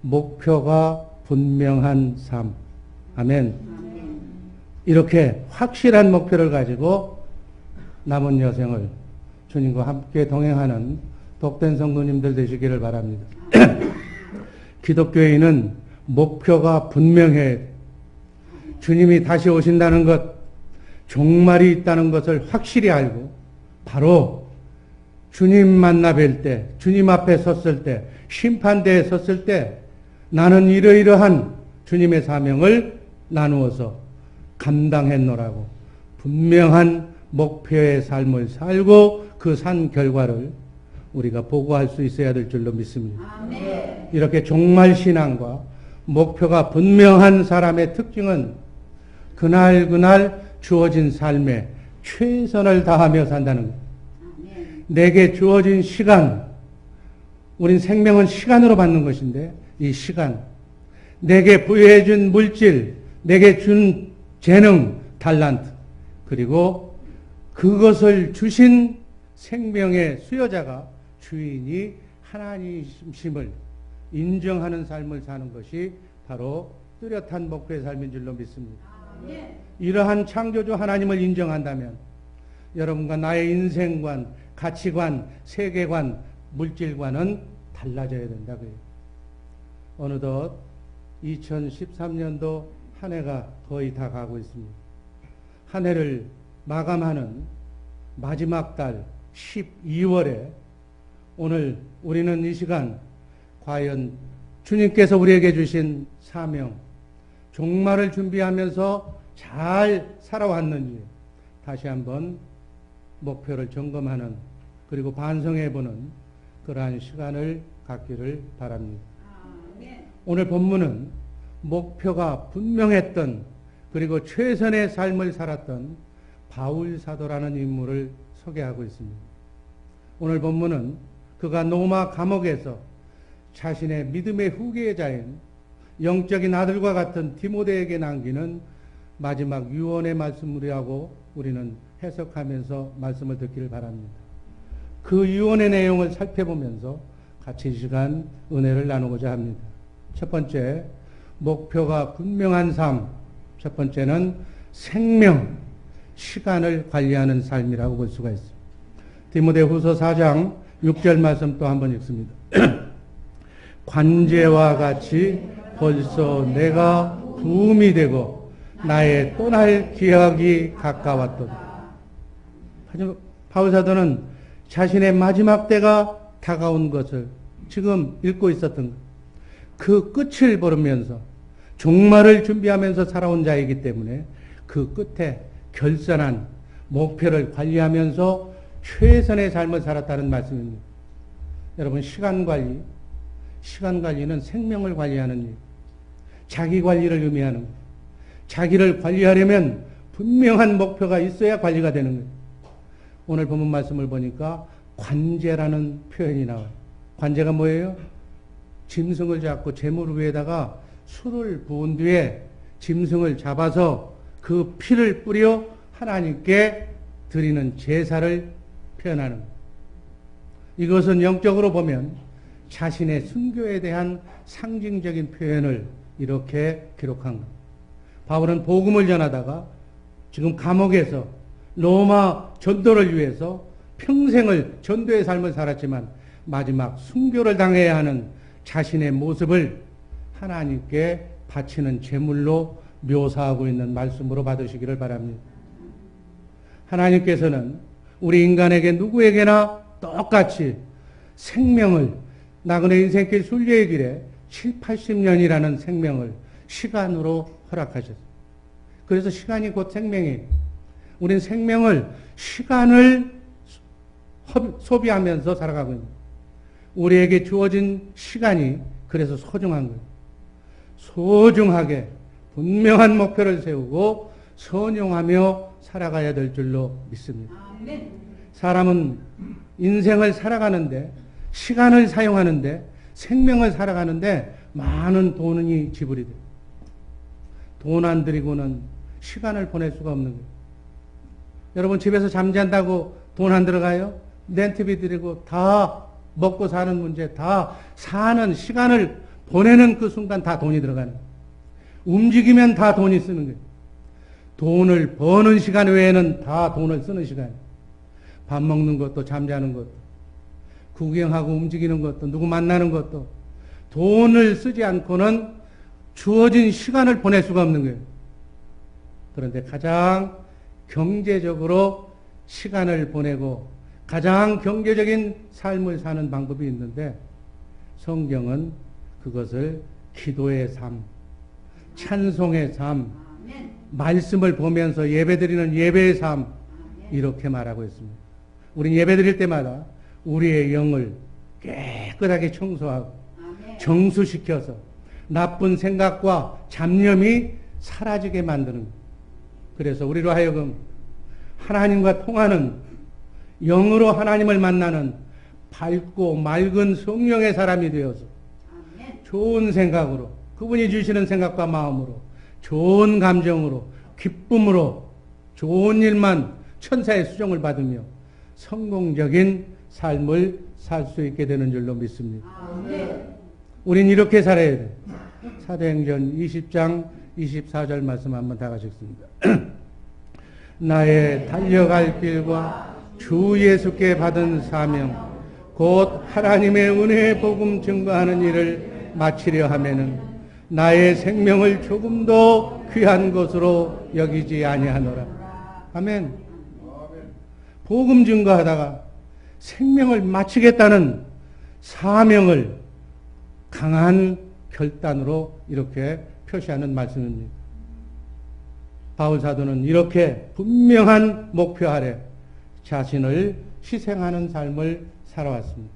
목표가 분명한 삶. 아멘. 이렇게 확실한 목표를 가지고 남은 여생을 주님과 함께 동행하는 복된 성도님들 되시기를 바랍니다. 기독교인은 목표가 분명해야 돼. 주님이 다시 오신다는 것, 종말이 있다는 것을 확실히 알고 바로 주님 만나 뵐 때, 주님 앞에 섰을 때, 심판대에 섰을 때 나는 이러이러한 주님의 사명을 나누어서 감당했노라고 분명한 목표의 삶을 살고 그 산 결과를 우리가 보고할 수 있어야 될 줄로 믿습니다. 아멘. 이렇게 종말신앙과 목표가 분명한 사람의 특징은 그날 주어진 삶에 최선을 다하며 산다는 것. 내게 주어진 시간, 우린 생명은 시간으로 받는 것인데 이 시간, 내게 부여해 준 물질, 내게 준 재능, 달란트, 그리고 그것을 주신 생명의 수여자가 주인이 하나님심을 인정하는 삶을 사는 것이 바로 뚜렷한 목표의 삶인 줄로 믿습니다. 이러한 창조주 하나님을 인정한다면 여러분과 나의 인생관, 가치관, 세계관, 물질관은 달라져야 된다고요. 어느덧 2013년도 한 해가 거의 다 가고 있습니다. 한 해를 마감하는 마지막 달 12월에 오늘 우리는 이 시간 과연 주님께서 우리에게 주신 사명, 종말을 준비하면서 잘 살아왔는지 다시 한번 목표를 점검하는 그리고 반성해보는 그러한 시간을 갖기를 바랍니다. 오늘 본문은 목표가 분명했던 그리고 최선의 삶을 살았던 바울 사도라는 인물을 소개하고 있습니다. 오늘 본문은 그가 로마 감옥에서 자신의 믿음의 후계자인 영적인 아들과 같은 디모데에게 남기는 마지막 유언의 말씀을 하고 우리는 해석하면서 말씀을 듣기를 바랍니다. 그 유언의 내용을 살펴보면서 같이 이 시간 은혜를 나누고자 합니다. 첫 번째, 목표가 분명한 삶. 첫 번째는 생명, 시간을 관리하는 삶이라고 볼 수가 있습니다. 디모데후서 4장 6절 말씀 또 한번 읽습니다. 관제와 같이 벌써 내가 부음이 되고 나의 떠날 기약이 가까웠도다. 하지만 바울 사도는 자신의 마지막 때가 다가온 것을 지금 읽고 있었던 것, 그 끝을 보면서 종말을 준비하면서 살아온 자이기 때문에 그 끝에 결산한 목표를 관리하면서 최선의 삶을 살았다는 말씀입니다. 여러분, 시간 관리는 생명을 관리하는 일, 자기 관리를 의미하는 것. 자기를 관리하려면 분명한 목표가 있어야 관리가 되는 거예요. 오늘 본문 말씀을 보니까 관제라는 표현이 나와요. 관제가 뭐예요? 짐승을 잡고 제물 위에다가 술을 부은 뒤에 짐승을 잡아서 그 피를 뿌려 하나님께 드리는 제사를 표현하는 거예요. 이것은 영적으로 보면 자신의 순교에 대한 상징적인 표현을 이렇게 기록한 겁니다. 바울은 복음을 전하다가 지금 감옥에서 로마 전도를 위해서 평생을 전도의 삶을 살았지만 마지막 순교를 당해야 하는 자신의 모습을 하나님께 바치는 제물로 묘사하고 있는 말씀으로 받으시기를 바랍니다. 하나님께서는 우리 인간에게 누구에게나 똑같이 생명을 나그네 인생길 순례의 길에 7, 80년이라는 생명을 시간으로 허락하셨어요. 그래서 시간이 곧 생명이에요. 우린 생명을 시간을 소비하면서 살아가고 있는 거예요. 우리에게 주어진 시간이 그래서 소중한 거예요. 소중하게 분명한 목표를 세우고 선용하며 살아가야 될 줄로 믿습니다. 사람은 인생을 살아가는데, 시간을 사용하는데, 생명을 살아가는데 많은 돈이 지불이 돼요. 돈 안 들이고는 시간을 보낼 수가 없는 거예요. 여러분, 집에서 잠잔다고 돈 안 들어가요? 렌트비 드리고 다 먹고 사는 문제, 다 사는 시간을 보내는 그 순간 다 돈이 들어가는 거예요. 움직이면 다 돈이 쓰는 거예요. 돈을 버는 시간 외에는 다 돈을 쓰는 시간이에요. 밥 먹는 것도 잠자는 것도 구경하고 움직이는 것도 누구 만나는 것도 돈을 쓰지 않고는 주어진 시간을 보낼 수가 없는 거예요. 그런데 가장 경제적으로 시간을 보내고 가장 경제적인 삶을 사는 방법이 있는데 성경은 그것을 기도의 삶, 찬송의 삶, 말씀을 보면서 예배드리는 예배의 삶 이렇게 말하고 있습니다. 우린 예배드릴 때마다 우리의 영을 깨끗하게 청소하고 정수시켜서 나쁜 생각과 잡념이 사라지게 만드는 거예요. 그래서 우리로 하여금 하나님과 통하는 영으로 하나님을 만나는 밝고 맑은 성령의 사람이 되어서 좋은 생각으로 그분이 주시는 생각과 마음으로 좋은 감정으로 기쁨으로 좋은 일만 천사의 수종을 받으며 성공적인 삶을 살 수 있게 되는 줄로 믿습니다. 우린 이렇게 살아야 돼. 사도행전 20장 24절 말씀 한번 다 같이 읽습니다. 나의 달려갈 길과 주 예수께 받은 사명 곧 하나님의 은혜의 복음 증거하는 일을 마치려 하면은 나의 생명을 조금도 귀한 것으로 여기지 아니하노라. 아멘. 복음 증거하다가 생명을 마치겠다는 사명을 강한 결단으로 이렇게 표시하는 말씀입니다. 바울 사도는 이렇게 분명한 목표 아래 자신을 희생하는 삶을 살아왔습니다.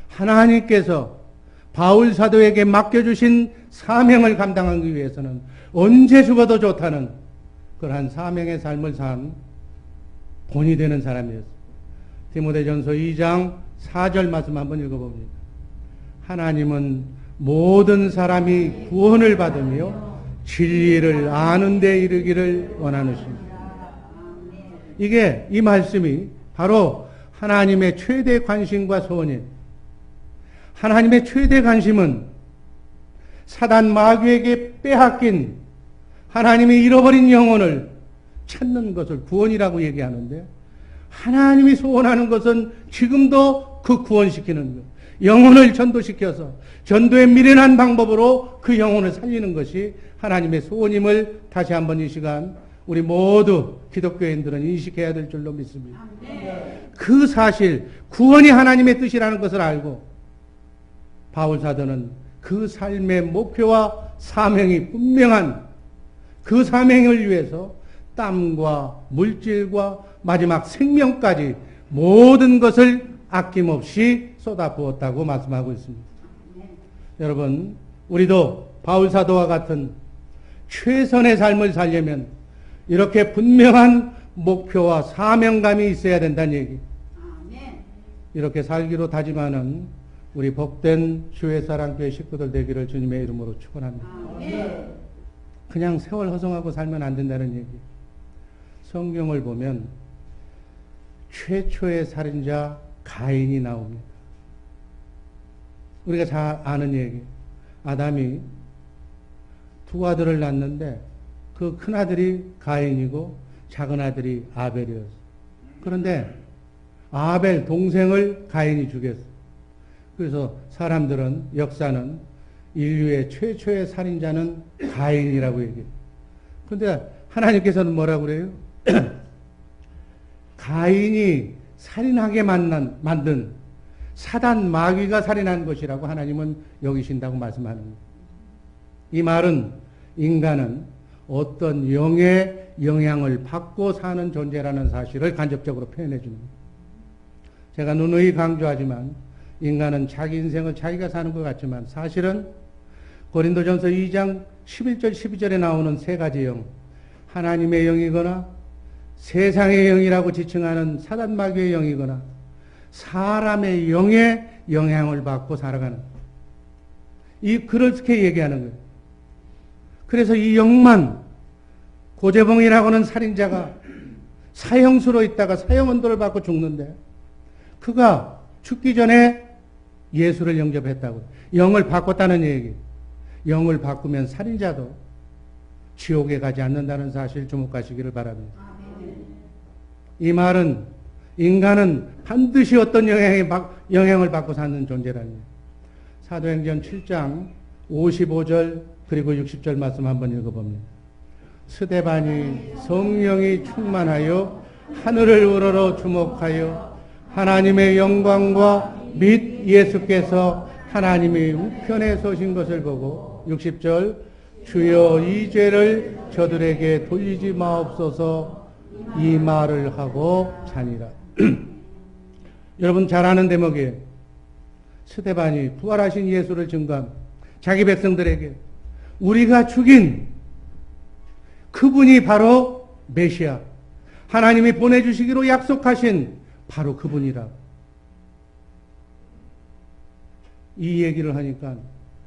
하나님께서 바울 사도에게 맡겨주신 사명을 감당하기 위해서는 언제 죽어도 좋다는 그러한 사명의 삶을 산 본이 되는 사람이었습니다. 디모데전서 2장 4절 말씀 한번 읽어봅니다. 하나님은 모든 사람이 구원을 받으며 진리를 아는 데 이르기를 원하십니다. 이게 이 말씀이 바로 하나님의 최대 관심과 소원이에요. 하나님의 최대 관심은 사단 마귀에게 빼앗긴 하나님이 잃어버린 영혼을 찾는 것을 구원이라고 얘기하는데 하나님이 소원하는 것은 지금도 그 구원시키는 것, 영혼을 전도시켜서 전도의 미련한 방법으로 그 영혼을 살리는 것이 하나님의 소원임을 다시 한번 이 시간 우리 모두 기독교인들은 인식해야 될 줄로 믿습니다. 그 사실, 구원이 하나님의 뜻이라는 것을 알고 바울 사도는 그 삶의 목표와 사명이 분명한 그 사명을 위해서 땀과 물질과 마지막 생명까지 모든 것을 아낌없이 쏟아부었다고 말씀하고 있습니다. 여러분, 우리도 바울 사도와 같은 최선의 삶을 살려면 이렇게 분명한 목표와 사명감이 있어야 된다는 얘기. 이렇게 살기로 다짐하는 우리 복된 주의 사랑교회 식구들 되기를 주님의 이름으로 축원합니다. 그냥 세월 허송하고 살면 안 된다는 얘기. 성경을 보면 최초의 살인자 가인이 나옵니다. 우리가 잘 아는 얘기. 아담이 두 아들을 낳는데 그 큰 아들이 가인이고 작은 아들이 아벨이었어요. 그런데 아벨 동생을 가인이 죽였어요. 그래서 사람들은 역사는 인류의 최초의 살인자는 가인이라고 얘기해요. 그런데 하나님께서는 뭐라고 그래요? 가인이 살인하게 만든 사단 마귀가 살인한 것이라고 하나님은 여기신다고 말씀하는 거예요. 이 말은 인간은 어떤 영의 영향을 받고 사는 존재라는 사실을 간접적으로 표현해 주는 거예요. 제가 누누이 강조하지만 인간은 자기 인생을 자기가 사는 것 같지만 사실은 고린도전서 2장 11절 12절에 나오는 세 가지 영, 하나님의 영이거나 세상의 영이라고 지칭하는 사단 마귀의 영이거나 사람의 영의 영향을 받고 살아가는 그렇게 얘기하는 거예요. 그래서 이 영만 고재봉이라고는 살인자가 사형수로 있다가 사형 언도를 받고 죽는데 그가 죽기 전에 예수를 영접했다고. 영을 바꿨다는 얘기. 영을 바꾸면 살인자도 지옥에 가지 않는다는 사실 주목하시기를 바랍니다. 이 말은 인간은 반드시 어떤 영향을 받고 사는 존재라니. 사도행전 7장 55절 그리고 60절 말씀 한번 읽어봅니다. 스데반이 성령이 충만하여 하늘을 우러러 주목하여 하나님의 영광과 및 예수께서 하나님의 우편에 서신 것을 보고 60절 주여 이 죄를 저들에게 돌리지 마옵소서 이 말을 하고 자니라. 여러분 잘 아는 대목이에요. 스데반이 부활하신 예수를 증거한 자기 백성들에게 우리가 죽인 그분이 바로 메시아, 하나님이 보내주시기로 약속하신 바로 그분이라. 이 얘기를 하니까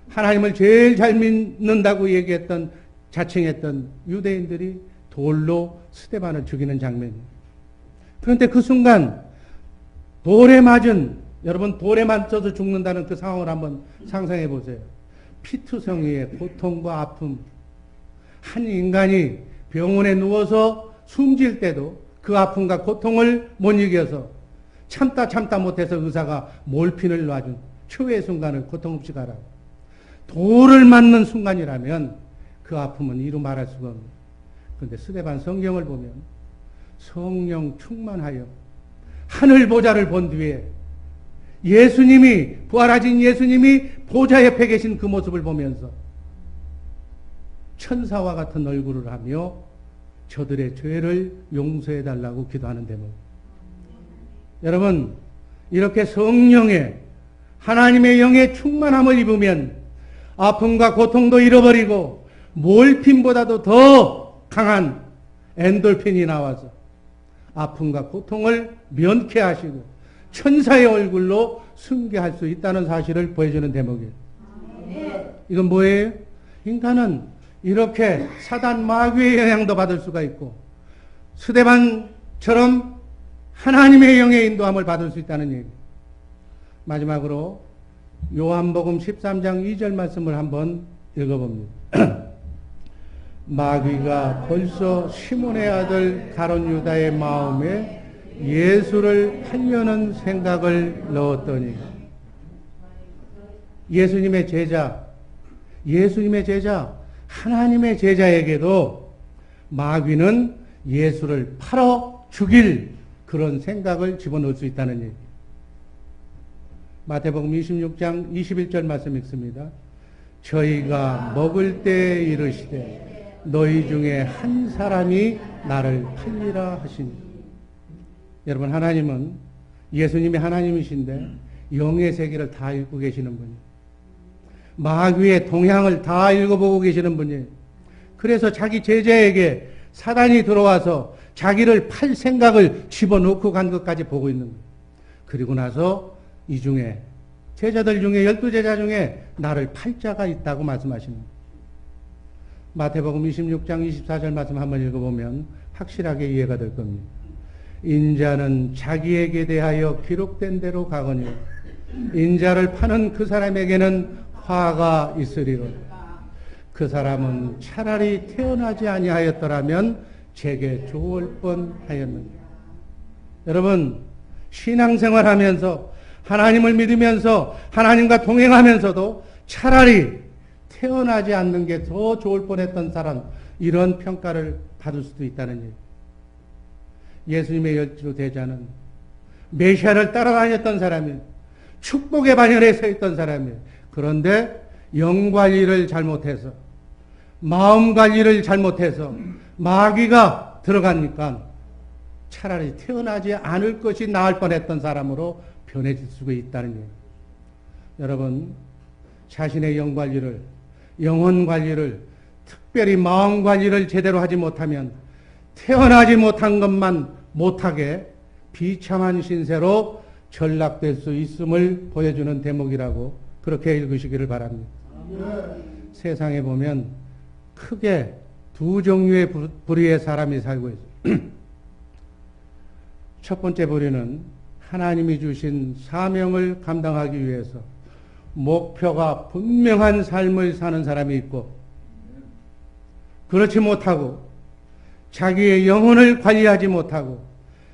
하나님을 제일 잘 믿는다고 얘기했던, 자칭했던 유대인들이 돌로 스데반을 죽이는 장면이에요. 그런데 그 순간 돌에 맞은, 여러분 돌에 맞춰서 죽는다는 그 상황을 한번 상상해 보세요. 피투성이의 고통과 아픔, 한 인간이 병원에 누워서 숨질 때도 그 아픔과 고통을 못 이겨서 참다 못해서 의사가 몰핀을 놔준 초의 순간을 고통 없이 가라. 돌을 맞는 순간이라면 그 아픔은 이루 말할 수가 없는. 그런데 스데반 성경을 보면 성령 충만하여 하늘 보좌를 본 뒤에 예수님이, 부활하신 예수님이 보좌 옆에 계신 그 모습을 보면서 천사와 같은 얼굴을 하며 저들의 죄를 용서해 달라고 기도하는 대목. 여러분, 이렇게 성령의, 하나님의 영의 충만함을 입으면 아픔과 고통도 잃어버리고 몰핀보다도 더 강한 엔돌핀이 나와서 아픔과 고통을 면케 하시고 천사의 얼굴로 승계할 수 있다는 사실을 보여주는 대목이에요. 이건 뭐예요? 인간은 이렇게 사단 마귀의 영향도 받을 수가 있고 스데반처럼 하나님의 영의 인도함을 받을 수 있다는 얘기. 마지막으로 요한복음 13장 2절 말씀을 한번 읽어봅니다. 마귀가 벌써 시몬의 아들 가룟 유다의 마음에 예수를 팔려는 생각을 넣었더니, 예수님의 제자, 하나님의 제자에게도 마귀는 예수를 팔아 죽일 그런 생각을 집어넣을 수 있다는 얘기. 마태복음 26장 21절 말씀 읽습니다. 저희가 먹을 때 이르시되 너희 중에 한 사람이 나를 팔리라 하시니. 여러분, 하나님은, 예수님이 하나님이신데 영의 세계를 다 읽고 계시는 분이에요. 마귀의 동향을 다 읽어보고 계시는 분이에요. 그래서 자기 제자에게 사단이 들어와서 자기를 팔 생각을 집어넣고 간 것까지 보고 있는 거예요. 그리고 나서 이 중에, 제자들 중에, 12제자 중에 나를 팔 자가 있다고 말씀하시는 거예요. 마태복음 26장 24절 말씀 한번 읽어보면 확실하게 이해가 될 겁니다. 인자는 자기에게 대하여 기록된 대로 가거니와 인자를 파는 그 사람에게는 화가 있으리로다. 그 사람은 차라리 태어나지 아니하였더라면 제게 좋을 뻔하였느니라. 여러분, 신앙생활하면서 하나님을 믿으면서 하나님과 동행하면서도 차라리 태어나지 않는 게 더 좋을 뻔했던 사람, 이런 평가를 받을 수도 있다는 얘기. 예수님의 12 대자는 메시아를 따라다녔던 사람이에요. 축복의 반열에 서 있던 사람이에요. 그런데 영 관리를 잘못해서, 마음 관리를 잘못해서 마귀가 들어가니까 차라리 태어나지 않을 것이 나을 뻔했던 사람으로 변해질 수가 있다는 얘기예요. 여러분, 자신의 영 관리를, 영혼 관리를, 특별히 마음 관리를 제대로 하지 못하면 태어나지 못한 것만 못하게 비참한 신세로 전락될 수 있음을 보여주는 대목이라고 그렇게 읽으시기를 바랍니다. 세상에 보면 크게 두 종류의 부류의 사람이 살고 있어요. 첫 번째 부류는 하나님이 주신 사명을 감당하기 위해서 목표가 분명한 삶을 사는 사람이 있고, 그렇지 못하고 자기의 영혼을 관리하지 못하고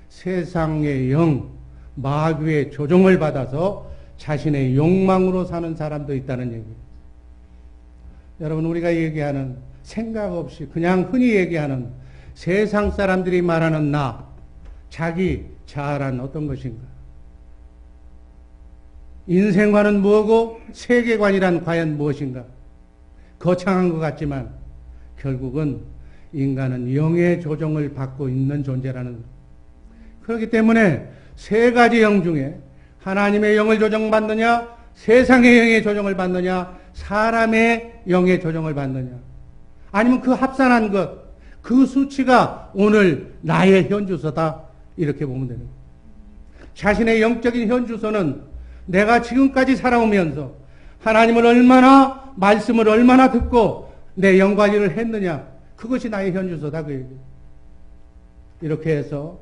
세상의 영, 마귀의 조종을 받아서 자신의 욕망으로 사는 사람도 있다는 얘기예요. 여러분, 우리가 얘기하는 생각 없이 그냥 흔히 얘기하는 세상 사람들이 말하는 나, 자기 자아란 어떤 것인가? 인생관은 뭐고 세계관이란 과연 무엇인가? 거창한 것 같지만 결국은 인간은 영의 조종을 받고 있는 존재라는 것. 그렇기 때문에 세 가지 영 중에 하나님의 영을 조정받느냐, 세상의 영의 조정을 받느냐, 사람의 영의 조정을 받느냐, 아니면 그 합산한 것, 그 수치가 오늘 나의 현주소다, 이렇게 보면 되는 거예요. 자신의 영적인 현주소는 내가 지금까지 살아오면서 하나님을 얼마나, 말씀을 얼마나 듣고 내 영관리를 했느냐, 그것이 나의 현주소다, 그 얘기예요. 이렇게 해서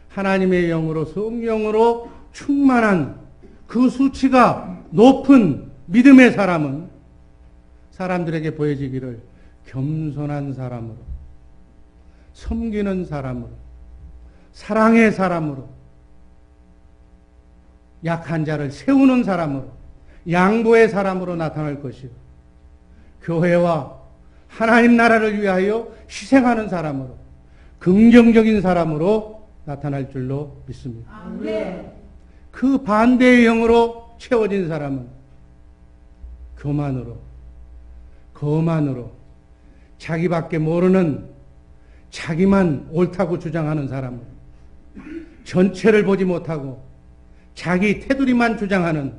하나님의 영으로, 성령으로 충만한 그 수치가 높은 믿음의 사람은 사람들에게 보여지기를 겸손한 사람으로, 섬기는 사람으로, 사랑의 사람으로, 약한 자를 세우는 사람으로, 양보의 사람으로 나타날 것이요, 교회와 하나님 나라를 위하여 희생하는 사람으로, 긍정적인 사람으로 나타날 줄로 믿습니다. 아멘. 그 반대의 영으로 채워진 사람은 교만으로, 거만으로, 자기밖에 모르는, 자기만 옳다고 주장하는 사람으로, 전체를 보지 못하고 자기 테두리만 주장하는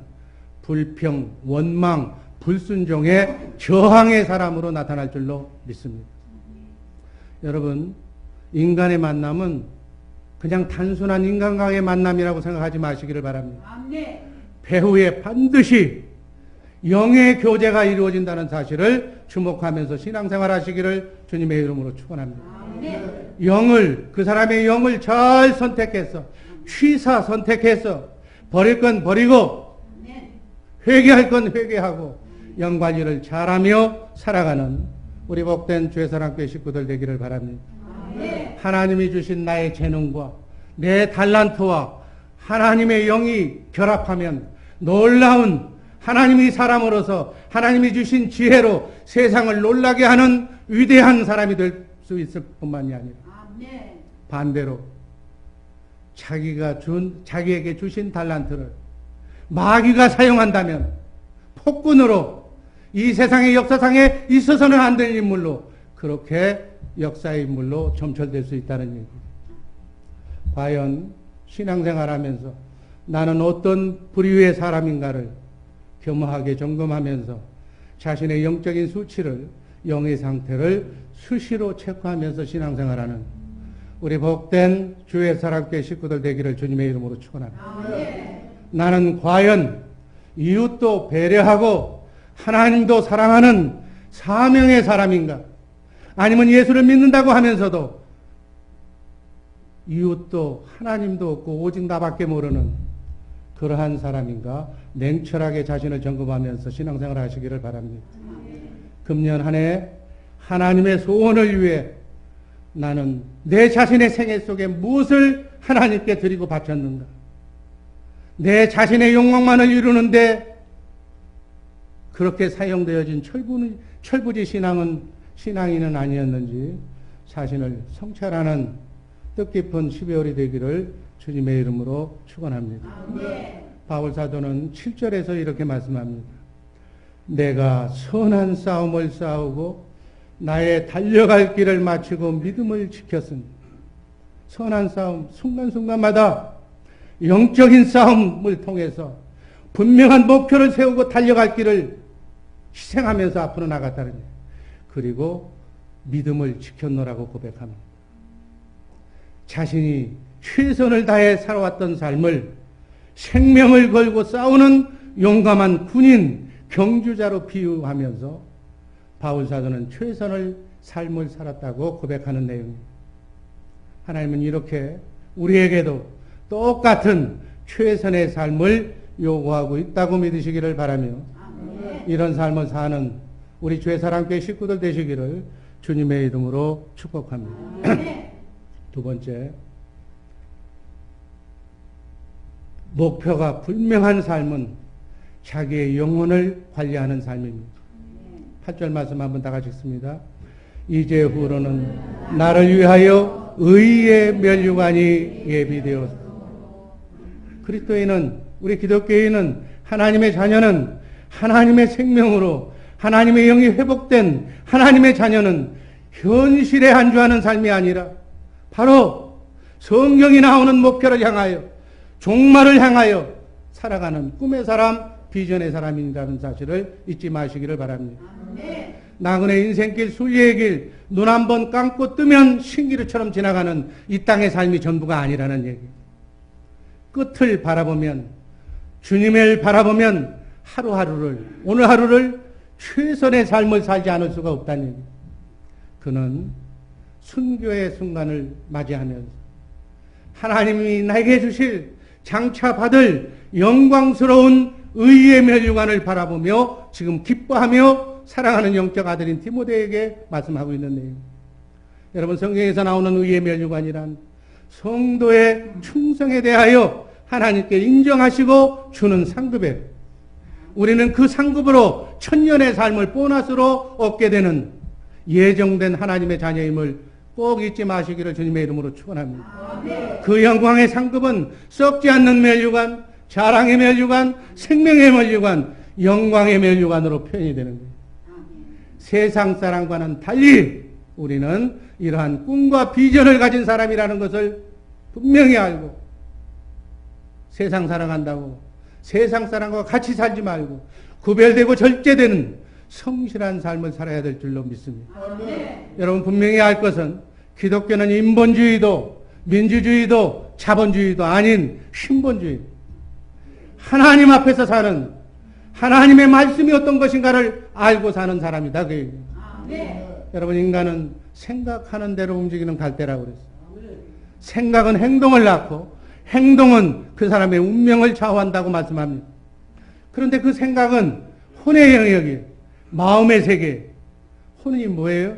불평, 원망, 불순종의 저항의 사람으로 나타날 줄로 믿습니다. 여러분, 인간의 만남은 그냥 단순한 인간과의 만남이라고 생각하지 마시기를 바랍니다. 배후에 반드시 영의 교제가 이루어진다는 사실을 주목하면서 신앙생활 하시기를 주님의 이름으로 축원합니다. 영을, 그 사람의 영을 잘 선택해서, 취사 선택해서, 버릴 건 버리고, 회개할 건 회개하고, 영관리를 잘하며 살아가는 우리 복된 주의 사랑교회 식구들 되기를 바랍니다. 하나님이 주신 나의 재능과 내 달란트와 하나님의 영이 결합하면 놀라운, 하나님이 사람으로서 하나님이 주신 지혜로 세상을 놀라게 하는 위대한 사람이 될 수 있을 뿐만이 아니라 반대로 자기에게 주신 달란트를 마귀가 사용한다면 폭군으로 이 세상의 역사상에 있어서는 안 될 인물로, 그렇게 역사의 인물로 점철될 수 있다는 얘기입니다. 과연 신앙생활하면서 나는 어떤 부류의 사람인가를 겸허하게 점검하면서 자신의 영적인 수치를, 영의 상태를 수시로 체크하면서 신앙생활하는 우리 복된 주의 사랑교회 식구들 되기를 주님의 이름으로 축원합니다. 나는 과연 이웃도 배려하고 하나님도 사랑하는 사명의 사람인가? 아니면 예수를 믿는다고 하면서도 이웃도 하나님도 없고 오직 나밖에 모르는 그러한 사람인가? 냉철하게 자신을 점검하면서 신앙생활 하시기를 바랍니다. 금년 한 해 하나님의 소원을 위해 나는 내 자신의 생애 속에 무엇을 하나님께 드리고 바쳤는가? 내 자신의 욕망만을 이루는데 그렇게 사용되어진 철부지 신앙인은 아니었는지 자신을 성찰하는 뜻깊은 12월이 되기를 주님의 이름으로 축원합니다. 바울 사도는 7절에서 이렇게 말씀합니다. 내가 선한 싸움을 싸우고 나의 달려갈 길을 마치고 믿음을 지켰으니, 선한 싸움, 순간순간마다 영적인 싸움을 통해서 분명한 목표를 세우고 달려갈 길을 희생하면서 앞으로 나갔다는 거예요. 그리고 믿음을 지켰노라고 고백합니다. 자신이 최선을 다해 살아왔던 삶을 생명을 걸고 싸우는 용감한 군인, 경주자로 비유하면서 바울 사도는 최선을 삶을 살았다고 고백하는 내용입니다. 하나님은 이렇게 우리에게도 똑같은 최선의 삶을 요구하고 있다고 믿으시기를 바라며 이런 삶을 사는 우리 죄사랑교회 식구들 되시기를 주님의 이름으로 축복합니다. 두 번째, 목표가 분명한 삶은 자기의 영혼을 관리하는 삶입니다. 8절 말씀 한번 다 같이 읽습니다. 이제후로는 나를 위하여 의의 면류관이 예비되었다. 그리스도인은, 우리 기독교인은, 하나님의 자녀는 하나님의 생명으로 하나님의 영이 회복된 하나님의 자녀는 현실에 안주하는 삶이 아니라 바로 성경이 나오는 목표를 향하여, 종말을 향하여 살아가는 꿈의 사람, 비전의 사람이라는 사실을 잊지 마시기를 바랍니다. 나그네 인생길, 순리의 길, 눈 한 번 감고 뜨면 신기루처럼 지나가는 이 땅의 삶이 전부가 아니라는 얘기. 끝을 바라보면, 주님을 바라보면 하루하루를, 오늘 하루를 최선의 삶을 살지 않을 수가 없다는 얘기. 그는 순교의 순간을 맞이하면서 하나님이 나에게 주실 장차 받을 영광스러운 의의 면류관을 바라보며 지금 기뻐하며 사랑하는 영적 아들인 디모데에게 말씀하고 있는 내용. 여러분, 성경에서 나오는 의의 면류관이란 성도의 충성에 대하여 하나님께 인정하시고 주는 상급이에요. 우리는 그 상급으로 천년의 삶을 보너스로 얻게 되는 예정된 하나님의 자녀임을 꼭 잊지 마시기를 주님의 이름으로 축원합니다. 그 영광의 상급은 썩지 않는 면류관, 자랑의 면류관, 생명의 면류관, 영광의 면류관으로 표현이 되는 거예요. 세상 사람과는 달리 우리는 이러한 꿈과 비전을 가진 사람이라는 것을 분명히 알고, 세상 사랑한다고 세상 사람과 같이 살지 말고 구별되고 절제되는 성실한 삶을 살아야 될 줄로 믿습니다. 여러분, 분명히 알 것은 기독교는 인본주의도 민주주의도 자본주의도 아닌 신본주의, 하나님 앞에서 사는, 하나님의 말씀이 어떤 것인가를 알고 사는 사람이다, 그 얘기예요. 여러분, 인간은 생각하는 대로 움직이는 갈대라고 그랬어요. 생각은 행동을 낳고 행동은 그 사람의 운명을 좌우한다고 말씀합니다. 그런데 그 생각은 혼의 영역이에요. 마음의 세계. 혼이 뭐예요?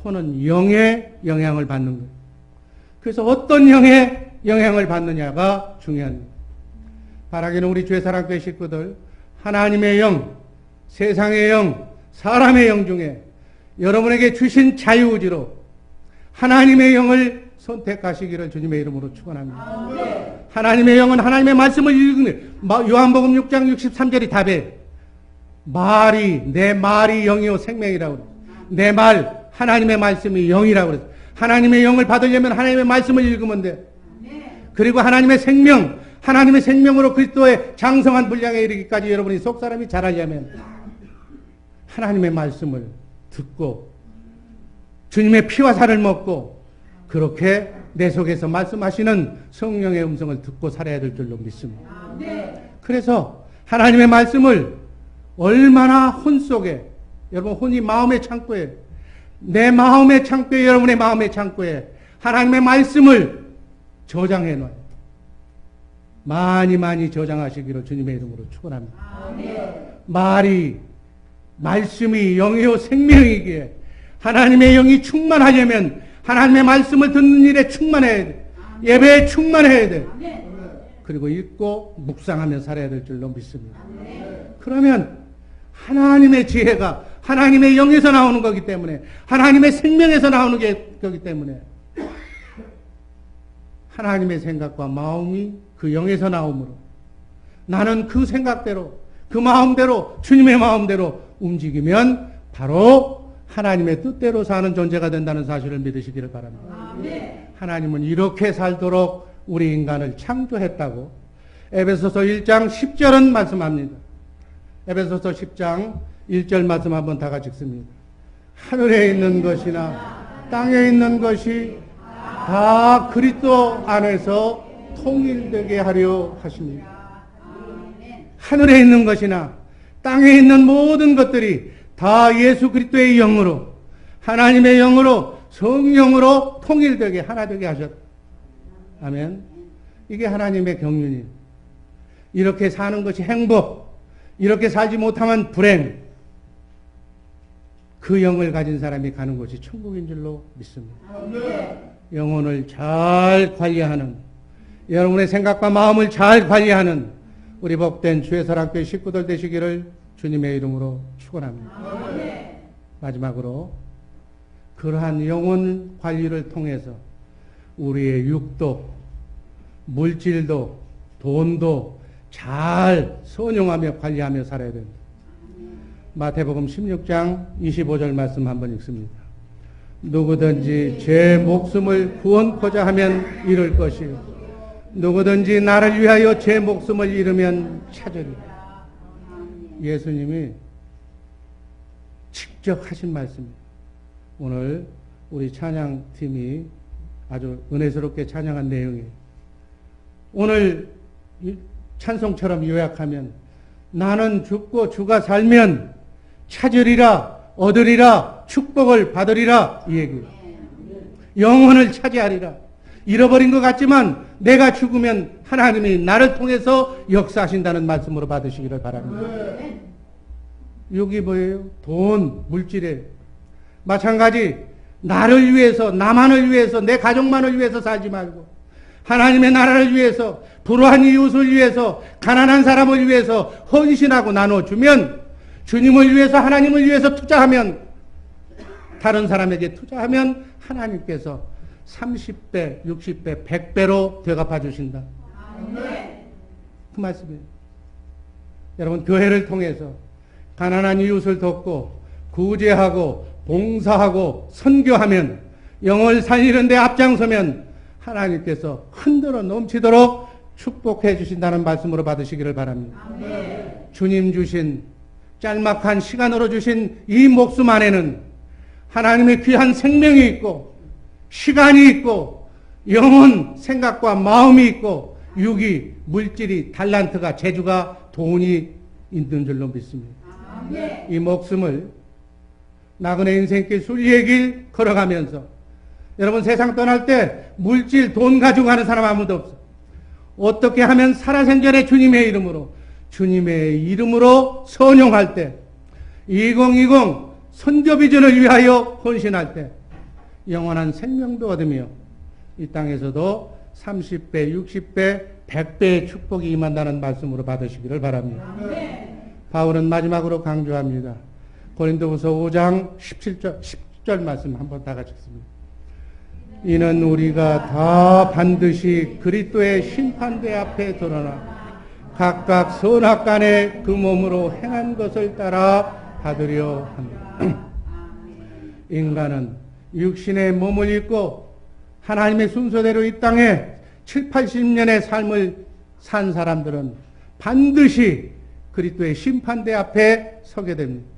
혼은 영의 영향을 받는 거예요. 그래서 어떤 영의 영향을 받느냐가 중요합니다. 바라기는 우리 죄사랑교회 식구들, 하나님의 영, 세상의 영, 사람의 영 중에 여러분에게 주신 자유의지로 하나님의 영을 선택하시기를 주님의 이름으로 축원합니다. 하나님의 영은 하나님의 말씀을 읽는, 요한복음 6장 63절이 답에 내 말이 영이요 생명이라고 그래요. 내 말, 하나님의 말씀이 영이라고 그래요. 하나님의 영을 받으려면 하나님의 말씀을 읽으면 돼. 그리고 하나님의 생명, 하나님의 생명으로 그리스도의 장성한 분량에 이르기까지 여러분이 속사람이 자라려면 하나님의 말씀을 듣고 주님의 피와 살을 먹고 그렇게 내 속에서 말씀하시는 성령의 음성을 듣고 살아야 될 줄로 믿습니다. 그래서 하나님의 말씀을 얼마나 혼 속에, 여러분, 혼이 마음의 창고에, 내 마음의 창고에, 여러분의 마음의 창고에 하나님의 말씀을 저장해 놔요. 많이 저장하시기를 주님의 이름으로 축원합니다. 말씀이 영이요 생명이기에 하나님의 영이 충만하려면 하나님의 말씀을 듣는 일에 충만해야 돼. 예배에 충만해야 돼. 그리고 읽고 묵상하며 살아야 될 줄로 믿습니다. 그러면 하나님의 지혜가 하나님의 영에서 나오는 거기 때문에, 하나님의 생명에서 나오는 거기 때문에 하나님의 생각과 마음이 그 영에서 나오므로 나는 그 생각대로, 그 마음대로, 주님의 마음대로 움직이면 바로 하나님의 뜻대로 사는 존재가 된다는 사실을 믿으시기를 바랍니다. 하나님은 이렇게 살도록 우리 인간을 창조했다고 에베소서 1장 10절은 말씀합니다. 에베소서 10장 1절 말씀 한번 다 같이 읽습니다. 하늘에 있는 것이나 땅에 있는 것이 다 그리스도 안에서 통일되게 하려 하십니다. 하늘에 있는 것이나 땅에 있는 모든 것들이 다 예수 그리스도의 영으로, 하나님의 영으로, 성령으로 통일되게, 하나 되게 하셨다. 아멘. 이게 하나님의 경륜이에요. 이렇게 사는 것이 행복, 이렇게 살지 못하면 불행. 그 영을 가진 사람이 가는 곳이 천국인 줄로 믿습니다. 영혼을 잘 관리하는, 여러분의 생각과 마음을 잘 관리하는 우리 복된 주의사랑교회 식구들 되시기를 주님의 이름으로 축원합니다. 마지막으로 그러한 영혼 관리를 통해서 우리의 육도, 물질도, 돈도 잘 선용하며 관리하며 살아야 됩니다. 마태복음 16장 25절 말씀 한번 읽습니다. 누구든지 제 목숨을 구원코자 하면 잃을 것이요 누구든지 나를 위하여 제 목숨을 잃으면 찾으리라. 예수님이 직접 하신 말씀입니다. 오늘 우리 찬양팀이 아주 은혜스럽게 찬양한 내용이에요. 오늘 찬송처럼 요약하면 나는 죽고 주가 살면 찾으리라, 얻으리라, 축복을 받으리라 이 얘기예요. 영혼을 차지하리라. 잃어버린 것 같지만 내가 죽으면 하나님이 나를 통해서 역사하신다는 말씀으로 받으시기를 바랍니다. 여기 뭐예요? 돈, 물질이에요. 마찬가지 나를 위해서, 나만을 위해서, 내 가족만을 위해서 살지 말고 하나님의 나라를 위해서, 불우한 이웃을 위해서, 가난한 사람을 위해서 헌신하고 나눠주면, 주님을 위해서, 하나님을 위해서 투자하면, 다른 사람에게 투자하면 하나님께서 30배, 60배, 100배로 되갚아 주신다. 그 말씀이에요. 여러분, 교회를 통해서 가난한 이웃을 돕고 구제하고 봉사하고 선교하면, 영을 살리는 데 앞장서면 하나님께서 흔들어 넘치도록 축복해 주신다는 말씀으로 받으시기를 바랍니다. 주님 주신 짤막한 시간으로 주신 이 목숨 안에는 하나님의 귀한 생명이 있고 시간이 있고 영혼, 생각과 마음이 있고 육이, 물질이, 달란트가, 재주가, 돈이 있는 줄로 믿습니다. 이 목숨을 나그네 인생길 순리의 길 걸어가면서 여러분 세상 떠날 때 물질, 돈 가지고 가는 사람 아무도 없어. 어떻게 하면 살아생전에 주님의 이름으로 선용할 때 2020 선교 비전을 위하여 헌신할 때 영원한 생명도 얻으며 이 땅에서도 30배, 60배, 100배의 축복이 임한다는 말씀으로 받으시기를 바랍니다. 바울은 마지막으로 강조합니다. 고린도후서 5장 10절 말씀 한번 다 같이 읽습니다. 이는 우리가 다 반드시 그리스도의 심판대 앞에 드러나 각각 선악간에 그 몸으로 행한 것을 따라 받으려 합니다. 인간은 육신의 몸을 입고 하나님의 순서대로 이 땅에 7, 80년의 삶을 산 사람들은 반드시 그리스도의 심판대 앞에 서게 됩니다.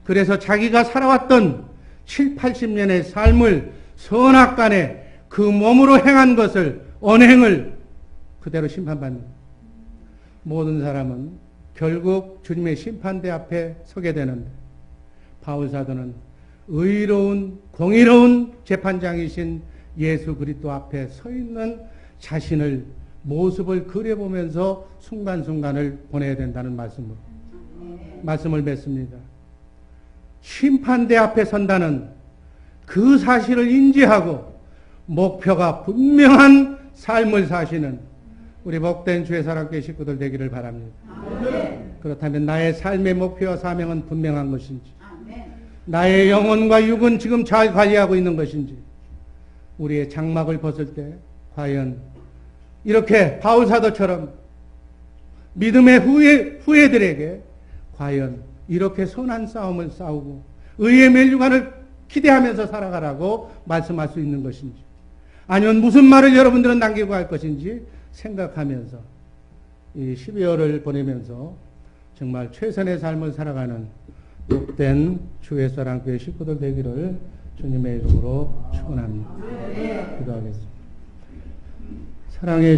그래서 자기가 살아왔던 7, 80년의 삶을 선악간에 그 몸으로 행한 것을, 언행을 그대로 심판받는 모든 사람은 결국 주님의 심판대 앞에 서게 되는데 바울사도는 의로운 공의로운 재판장이신 예수 그리스도 앞에 서 있는 자신을 모습을 그려보면서 순간순간을 보내야 된다는 말씀을 맺습니다. 심판대 앞에 선다는 그 사실을 인지하고 목표가 분명한 삶을 사시는 우리 복된 주의 사랑교회 식구들 되기를 바랍니다. 그렇다면 나의 삶의 목표와 사명은 분명한 것인지, 나의 영혼과 육은 지금 잘 관리하고 있는 것인지, 우리의 장막을 벗을 때 과연 이렇게 바울사도처럼 믿음의 후예들에게 과연 이렇게 선한 싸움을 싸우고 의의 멸류관을 기대하면서 살아가라고 말씀할 수 있는 것인지, 아니면 무슨 말을 여러분들은 남기고 갈 것인지 생각하면서 이 12월을 보내면서 정말 최선의 삶을 살아가는 복된 주의 사랑교회 식구들 되기를 주님의 이름으로 축원합니다. 기도하겠습니다. 사랑의